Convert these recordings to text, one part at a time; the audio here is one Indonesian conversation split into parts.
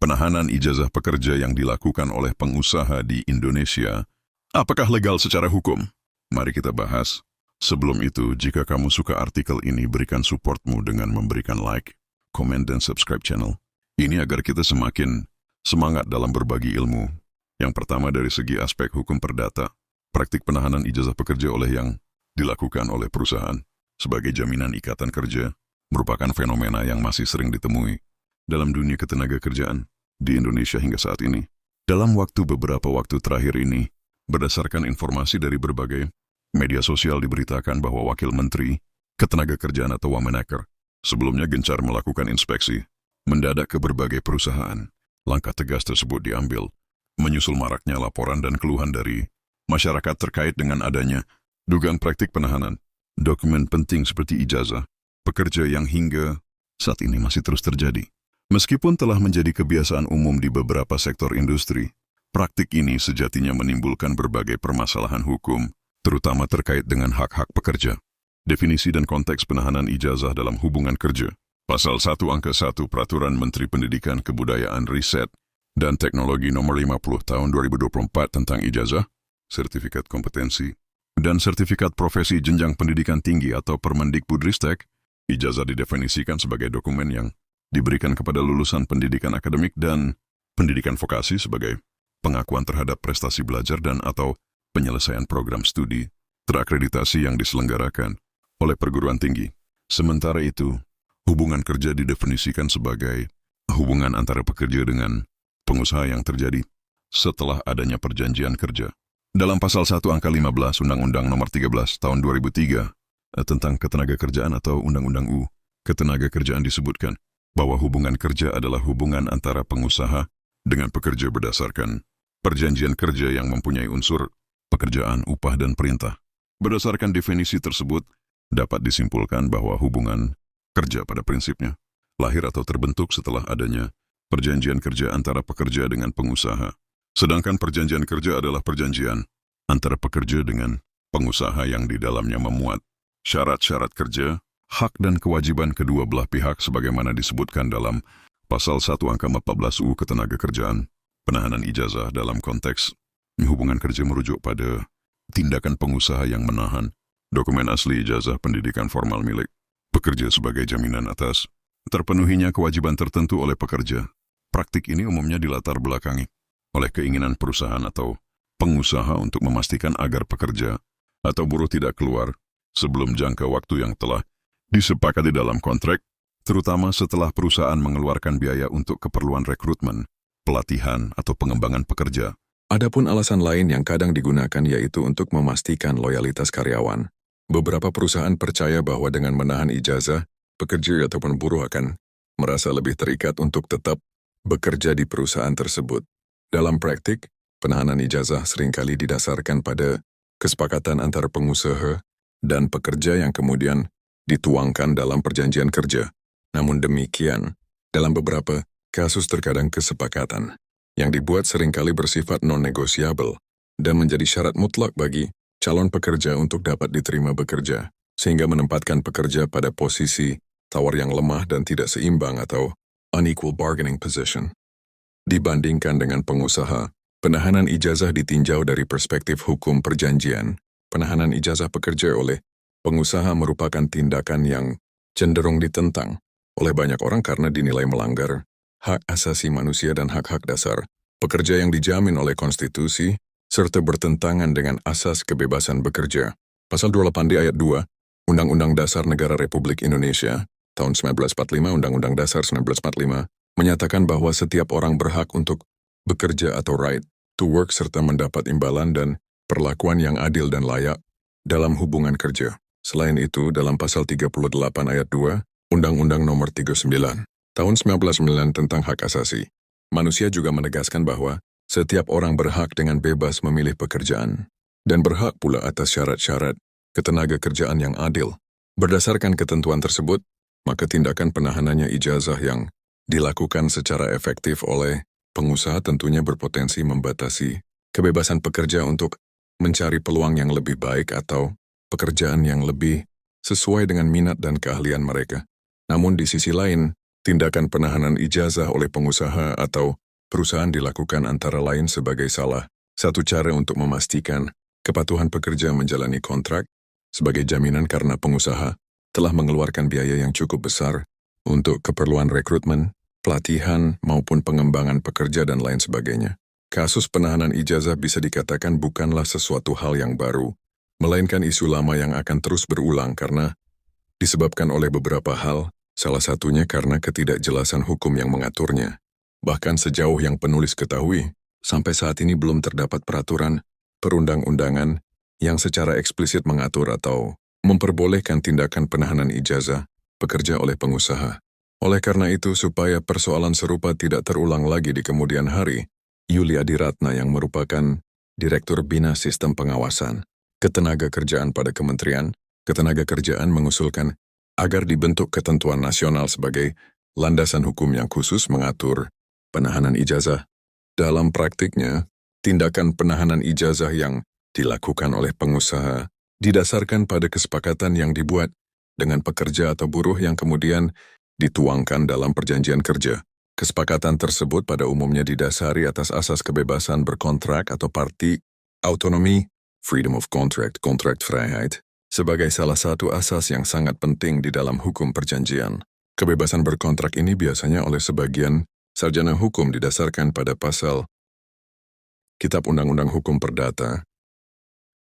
penahanan ijazah pekerja yang dilakukan oleh pengusaha di Indonesia, apakah legal secara hukum? Mari kita bahas. Sebelum itu, jika kamu suka artikel ini, berikan supportmu dengan memberikan like, komen, dan subscribe channel. Ini agar kita semakin semangat dalam berbagi ilmu. Yang pertama dari segi aspek hukum perdata, praktik penahanan ijazah pekerja oleh yang dilakukan oleh perusahaan sebagai jaminan ikatan kerja merupakan fenomena yang masih sering ditemui dalam dunia ketenagakerjaan di Indonesia hingga saat ini. Dalam beberapa waktu terakhir ini, berdasarkan informasi dari berbagai media sosial diberitakan bahwa Wakil Menteri Ketenagakerjaan atau Wamenaker sebelumnya gencar melakukan inspeksi mendadak ke berbagai perusahaan. Langkah tegas tersebut diambil menyusul maraknya laporan dan keluhan dari masyarakat terkait dengan adanya dugaan praktik penahanan dokumen penting seperti ijazah pekerja yang hingga saat ini masih terus terjadi. Meskipun telah menjadi kebiasaan umum di beberapa sektor industri, praktik ini sejatinya menimbulkan berbagai permasalahan hukum, terutama terkait dengan hak-hak pekerja. Definisi dan konteks penahanan ijazah dalam hubungan kerja. Pasal 1 Angka 1 Peraturan Menteri Pendidikan Kebudayaan Riset dan Teknologi Nomor 50 Tahun 2024 tentang ijazah, sertifikat kompetensi, dan sertifikat profesi jenjang pendidikan tinggi atau Permendikbudristek. Ijazah didefinisikan sebagai dokumen yang diberikan kepada lulusan pendidikan akademik dan pendidikan vokasi sebagai pengakuan terhadap prestasi belajar dan atau penyelesaian program studi terakreditasi yang diselenggarakan oleh perguruan tinggi. Sementara itu, hubungan kerja didefinisikan sebagai hubungan antara pekerja dengan pengusaha yang terjadi setelah adanya perjanjian kerja. Dalam pasal 1 Angka 15 Undang-Undang Nomor 13 Tahun 2003 tentang Ketenagakerjaan atau Undang-Undang Ketenagakerjaan disebutkan bahwa hubungan kerja adalah hubungan antara pengusaha dengan pekerja berdasarkan perjanjian kerja yang mempunyai unsur pekerjaan, upah, dan perintah. Berdasarkan definisi tersebut, dapat disimpulkan bahwa hubungan kerja pada prinsipnya lahir atau terbentuk setelah adanya perjanjian kerja antara pekerja dengan pengusaha. Sedangkan perjanjian kerja adalah perjanjian antara pekerja dengan pengusaha yang di dalamnya memuat syarat-syarat kerja, hak dan kewajiban kedua belah pihak sebagaimana disebutkan dalam Pasal 1 Angka 14 UU Ketenagakerjaan. Penahanan ijazah dalam konteks hubungan kerja merujuk pada tindakan pengusaha yang menahan dokumen asli ijazah pendidikan formal milik pekerja sebagai jaminan atas terpenuhinya kewajiban tertentu oleh pekerja. Praktik ini umumnya dilatar belakangi oleh keinginan perusahaan atau pengusaha untuk memastikan agar pekerja atau buruh tidak keluar sebelum jangka waktu yang telah disepakati dalam kontrak, terutama setelah perusahaan mengeluarkan biaya untuk keperluan rekrutmen, pelatihan, atau pengembangan pekerja. Adapun alasan lain yang kadang digunakan yaitu untuk memastikan loyalitas karyawan. Beberapa perusahaan percaya bahwa dengan menahan ijazah, pekerja ataupun buruh akan merasa lebih terikat untuk tetap bekerja di perusahaan tersebut. Dalam praktik, penahanan ijazah seringkali didasarkan pada kesepakatan antara pengusaha dan pekerja yang kemudian dituangkan dalam perjanjian kerja. Namun demikian, dalam beberapa kasus terkadang kesepakatan yang dibuat seringkali bersifat non-negosiabel dan menjadi syarat mutlak bagi calon pekerja untuk dapat diterima bekerja, sehingga menempatkan pekerja pada posisi tawar yang lemah dan tidak seimbang atau unequal bargaining position. Dibandingkan dengan pengusaha, penahanan ijazah ditinjau dari perspektif hukum perjanjian. Penahanan ijazah pekerja oleh pengusaha merupakan tindakan yang cenderung ditentang oleh banyak orang karena dinilai melanggar hak asasi manusia dan hak-hak dasar pekerja yang dijamin oleh konstitusi, serta bertentangan dengan asas kebebasan bekerja. Pasal 28D ayat 2, Undang-Undang Dasar Negara Republik Indonesia, tahun 1945, Undang-Undang Dasar 1945, menyatakan bahwa setiap orang berhak untuk bekerja atau right to work serta mendapat imbalan dan perlakuan yang adil dan layak dalam hubungan kerja. Selain itu, dalam pasal 38 ayat 2, Undang-Undang Nomor 39, tahun 1999 tentang hak asasi manusia juga menegaskan bahwa setiap orang berhak dengan bebas memilih pekerjaan dan berhak pula atas syarat-syarat ketenagakerjaan yang adil. Berdasarkan ketentuan tersebut, maka tindakan penahanannya ijazah yang dilakukan secara efektif oleh pengusaha tentunya berpotensi membatasi kebebasan pekerja untuk mencari peluang yang lebih baik atau pekerjaan yang lebih sesuai dengan minat dan keahlian mereka. Namun di sisi lain, Tindakan penahanan ijazah oleh pengusaha atau perusahaan dilakukan antara lain sebagai salah satu cara untuk memastikan kepatuhan pekerja menjalani kontrak sebagai jaminan karena pengusaha telah mengeluarkan biaya yang cukup besar untuk keperluan rekrutmen, pelatihan, maupun pengembangan pekerja dan lain sebagainya. Kasus penahanan ijazah bisa dikatakan bukanlah sesuatu hal yang baru, melainkan isu lama yang akan terus berulang karena disebabkan oleh beberapa hal, salah satunya karena ketidakjelasan hukum yang mengaturnya. Bahkan sejauh yang penulis ketahui, sampai saat ini belum terdapat peraturan perundang-undangan yang secara eksplisit mengatur atau memperbolehkan tindakan penahanan ijazah pekerja oleh pengusaha. Oleh karena itu, supaya persoalan serupa tidak terulang lagi di kemudian hari, Yuli Adiratna yang merupakan Direktur Bina Sistem Pengawasan Ketenagakerjaan pada Kementerian Ketenagakerjaan mengusulkan agar dibentuk ketentuan nasional sebagai landasan hukum yang khusus mengatur penahanan ijazah. Dalam praktiknya, tindakan penahanan ijazah yang dilakukan oleh pengusaha didasarkan pada kesepakatan yang dibuat dengan pekerja atau buruh yang kemudian dituangkan dalam perjanjian kerja. Kesepakatan tersebut pada umumnya didasari atas asas kebebasan berkontrak atau parti autonomi, freedom of contract, kontraktvrijheid, sebagai salah satu asas yang sangat penting di dalam hukum perjanjian. Kebebasan berkontrak ini biasanya oleh sebagian sarjana hukum didasarkan pada pasal Kitab Undang-Undang Hukum Perdata,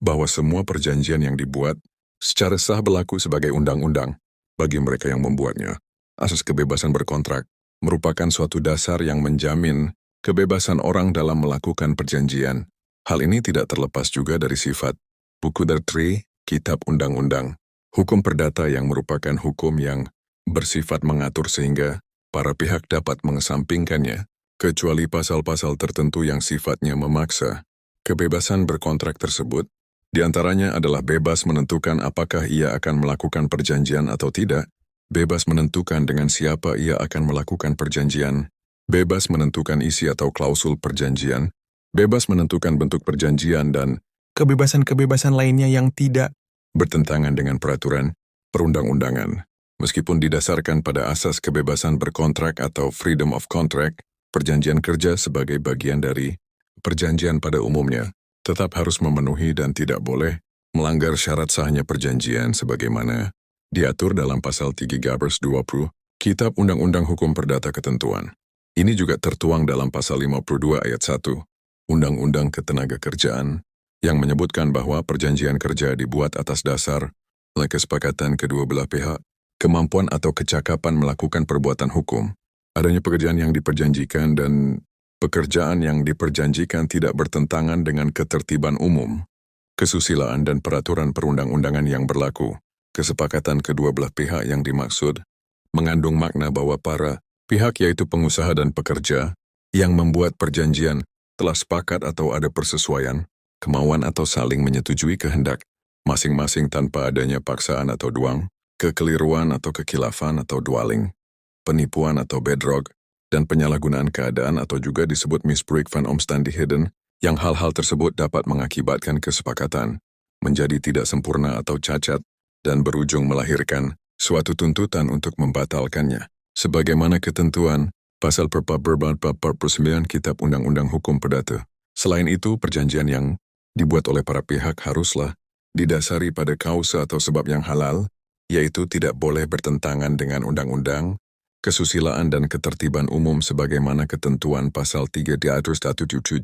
bahwa semua perjanjian yang dibuat secara sah berlaku sebagai undang-undang bagi mereka yang membuatnya. Asas kebebasan berkontrak merupakan suatu dasar yang menjamin kebebasan orang dalam melakukan perjanjian. Hal ini tidak terlepas juga dari sifat buku tertri Kitab Undang-Undang Hukum Perdata yang merupakan hukum yang bersifat mengatur sehingga para pihak dapat mengesampingkannya, kecuali pasal-pasal tertentu yang sifatnya memaksa. Kebebasan berkontrak tersebut diantaranya adalah bebas menentukan apakah ia akan melakukan perjanjian atau tidak, bebas menentukan dengan siapa ia akan melakukan perjanjian, bebas menentukan isi atau klausul perjanjian, bebas menentukan bentuk perjanjian dan kebebasan-kebebasan lainnya yang tidak bertentangan dengan peraturan perundang-undangan. Meskipun didasarkan pada asas kebebasan berkontrak atau freedom of contract, perjanjian kerja sebagai bagian dari perjanjian pada umumnya tetap harus memenuhi dan tidak boleh melanggar syarat sahnya perjanjian sebagaimana diatur dalam pasal 3-20 Kitab Undang-Undang Hukum Perdata Ketentuan. Ini juga tertuang dalam pasal 52 ayat 1 Undang-Undang Ketenagakerjaan yang menyebutkan bahwa perjanjian kerja dibuat atas dasar oleh kesepakatan kedua belah pihak, kemampuan atau kecakapan melakukan perbuatan hukum, adanya pekerjaan yang diperjanjikan dan pekerjaan yang diperjanjikan tidak bertentangan dengan ketertiban umum, kesusilaan dan peraturan perundang-undangan yang berlaku. Kesepakatan kedua belah pihak yang dimaksud mengandung makna bahwa para pihak yaitu pengusaha dan pekerja yang membuat perjanjian telah sepakat atau ada persesuaian, kemauan atau saling menyetujui kehendak masing-masing tanpa adanya paksaan atau duang, kekeliruan atau kekilafan atau dwaling, penipuan atau bedrog, dan penyalahgunaan keadaan atau juga disebut misbruik van omstandigheden, yang hal-hal tersebut dapat mengakibatkan kesepakatan menjadi tidak sempurna atau cacat dan berujung melahirkan suatu tuntutan untuk membatalkannya. Sebagaimana ketentuan pasal bab 9 Kitab Undang-Undang Hukum Perdata. Selain itu, perjanjian yang dibuat oleh para pihak haruslah didasari pada kausa atau sebab yang halal, yaitu tidak boleh bertentangan dengan undang-undang, kesusilaan dan ketertiban umum sebagaimana ketentuan pasal 3 diatur Statut 7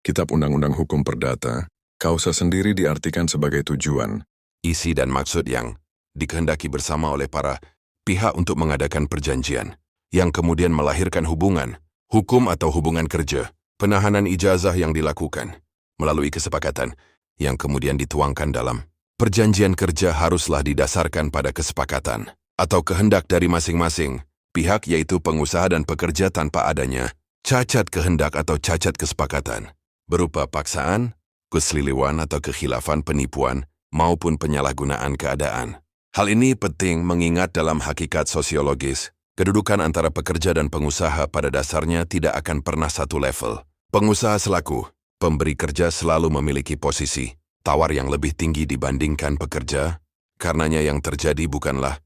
Kitab Undang-Undang Hukum Perdata. Kausa sendiri diartikan sebagai tujuan, isi dan maksud yang dikehendaki bersama oleh para pihak untuk mengadakan perjanjian, yang kemudian melahirkan hubungan, hukum atau hubungan kerja, penahanan ijazah yang dilakukan melalui kesepakatan, yang kemudian dituangkan dalam perjanjian kerja haruslah didasarkan pada kesepakatan atau kehendak dari masing-masing pihak yaitu pengusaha dan pekerja tanpa adanya cacat kehendak atau cacat kesepakatan, berupa paksaan, keseliliwan atau kekhilafan penipuan, maupun penyalahgunaan keadaan. Hal ini penting mengingat dalam hakikat sosiologis, kedudukan antara pekerja dan pengusaha pada dasarnya tidak akan pernah satu level. Pengusaha selaku pemberi kerja selalu memiliki posisi tawar yang lebih tinggi dibandingkan pekerja, karenanya yang terjadi bukanlah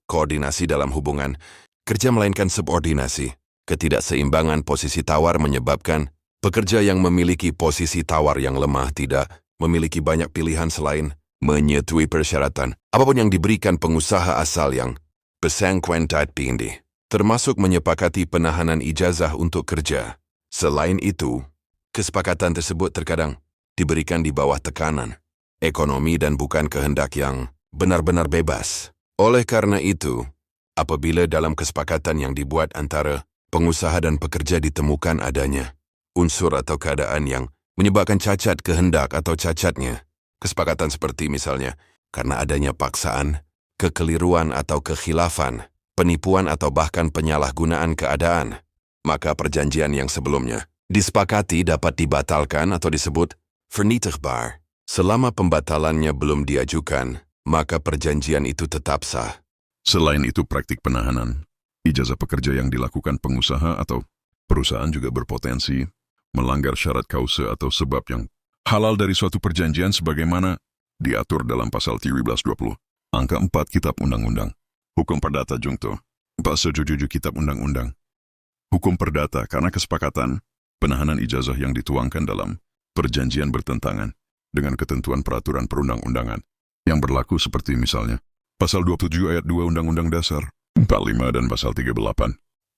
koordinasi dalam hubungan kerja melainkan subordinasi. Ketidakseimbangan posisi tawar menyebabkan pekerja yang memiliki posisi tawar yang lemah tidak memiliki banyak pilihan selain menyetujui persyaratan apapun yang diberikan pengusaha asal yang bersangkutan tinggi, termasuk menyepakati penahanan ijazah untuk kerja. Selain itu, kesepakatan tersebut terkadang diberikan di bawah tekanan ekonomi dan bukan kehendak yang benar-benar bebas. Oleh karena itu, apabila dalam kesepakatan yang dibuat antara pengusaha dan pekerja ditemukan adanya unsur atau keadaan yang menyebabkan cacat kehendak atau cacatnya, kesepakatan seperti misalnya karena adanya paksaan, kekeliruan atau kekhilafan, penipuan atau bahkan penyalahgunaan keadaan, maka perjanjian yang sebelumnya disepakati dapat dibatalkan atau disebut vernietigbaar. Selama pembatalannya belum diajukan, maka perjanjian itu tetap sah. Selain itu, praktik penahanan ijazah pekerja yang dilakukan pengusaha atau perusahaan juga berpotensi melanggar syarat kause atau sebab yang halal dari suatu perjanjian sebagaimana diatur dalam pasal 1320, angka 4 Kitab Undang-Undang. Hukum Perdata Jungto, pasal 77 Kitab Undang-Undang. Hukum Perdata karena kesepakatan penahanan ijazah yang dituangkan dalam perjanjian bertentangan dengan ketentuan peraturan perundang-undangan yang berlaku seperti misalnya pasal 27 ayat 2 Undang-Undang Dasar 45 dan pasal 38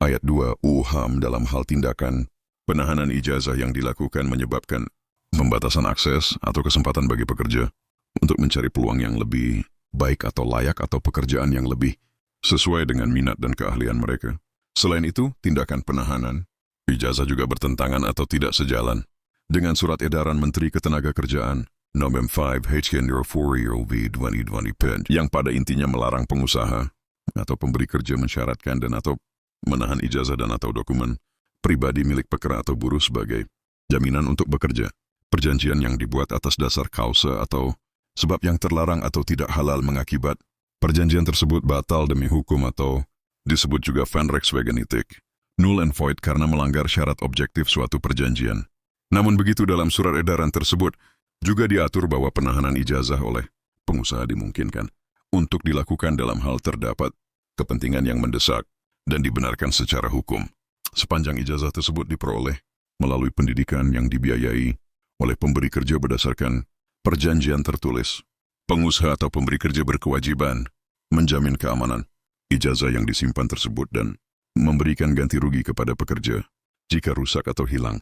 ayat 2 UU-HAM dalam hal tindakan penahanan ijazah yang dilakukan menyebabkan pembatasan akses atau kesempatan bagi pekerja untuk mencari peluang yang lebih baik atau layak atau pekerjaan yang lebih sesuai dengan minat dan keahlian mereka. Selain itu, tindakan penahanan ijazah juga bertentangan atau tidak sejalan dengan Surat Edaran Menteri Ketenagakerjaan Nomor 5 HK04/LV 2020 yang pada intinya melarang pengusaha atau pemberi kerja mensyaratkan dan atau menahan ijazah dan atau dokumen pribadi milik pekerja atau buruh sebagai jaminan untuk bekerja. Perjanjian yang dibuat atas dasar kause atau sebab yang terlarang atau tidak halal mengakibat perjanjian tersebut batal demi hukum atau disebut juga van rechtswegenitik, null and void karena melanggar syarat objektif suatu perjanjian. Namun begitu dalam surat edaran tersebut juga diatur bahwa penahanan ijazah oleh pengusaha dimungkinkan untuk dilakukan dalam hal terdapat kepentingan yang mendesak dan dibenarkan secara hukum. Sepanjang ijazah tersebut diperoleh melalui pendidikan yang dibiayai oleh pemberi kerja berdasarkan perjanjian tertulis. Pengusaha atau pemberi kerja berkewajiban menjamin keamanan ijazah yang disimpan tersebut dan memberikan ganti rugi kepada pekerja jika rusak atau hilang.